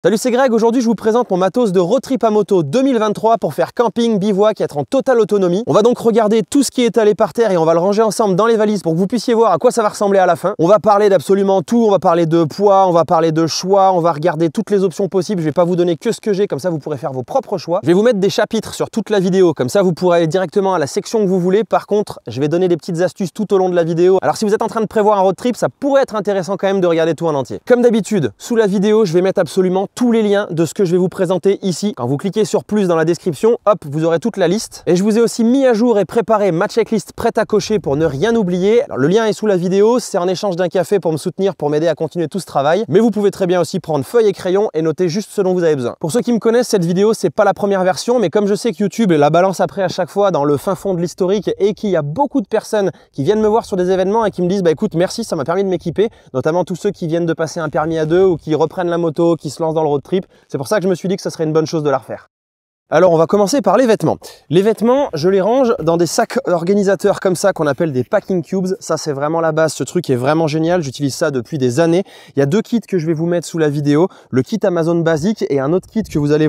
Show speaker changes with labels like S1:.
S1: Salut, c'est Greg. Aujourd'hui, je vous présente mon matos de road trip à moto 2023 pour faire camping, bivouac et être en totale autonomie. On va donc regarder tout ce qui est étalé par terre et on va le ranger ensemble dans les valises pour que vous puissiez voir à quoi ça va ressembler à la fin. On va parler d'absolument tout. On va parler de poids, on va parler de choix, on va regarder toutes les options possibles. Je vais pas vous donner que ce que j'ai, comme ça vous pourrez faire vos propres choix. Je vais vous mettre des chapitres sur toute la vidéo, comme ça vous pourrez aller directement à la section que vous voulez. Par contre, je vais donner des petites astuces tout au long de la vidéo. Alors si vous êtes en train de prévoir un road trip, ça pourrait être intéressant quand même de regarder tout en entier. Comme d'habitude, sous la vidéo, je vais mettre absolument tous les liens de ce que je vais vous présenter ici. Quand vous cliquez sur plus dans la description, hop, vous aurez toute la liste. Et je vous ai aussi mis à jour et préparé ma checklist prête à cocher pour ne rien oublier. Alors, le lien est sous la vidéo, c'est en échange d'un café pour me soutenir, pour m'aider à continuer tout ce travail. Mais vous pouvez très bien aussi prendre feuille et crayon et noter juste ce dont vous avez besoin. Pour ceux qui me connaissent, cette vidéo, c'est pas la première version, mais comme je sais que YouTube la balance après à chaque fois dans le fin fond de l'historique et qu'il y a beaucoup de personnes qui viennent me voir sur des événements et qui me disent bah écoute, merci, ça m'a permis de m'équiper, notamment tous ceux qui viennent de passer un permis à deux ou qui reprennent la moto, qui se lancent dans le road trip. C'est pour ça que je me suis dit que ça serait une bonne chose de la refaire. Alors on va commencer par les vêtements. Les vêtements, je les range dans des sacs organisateurs comme ça qu'on appelle des packing cubes. Ça c'est vraiment la base, ce truc est vraiment génial, j'utilise ça depuis des années. Il y a deux kits que je vais vous mettre sous la vidéo, le kit Amazon basique et un autre kit que vous allez voir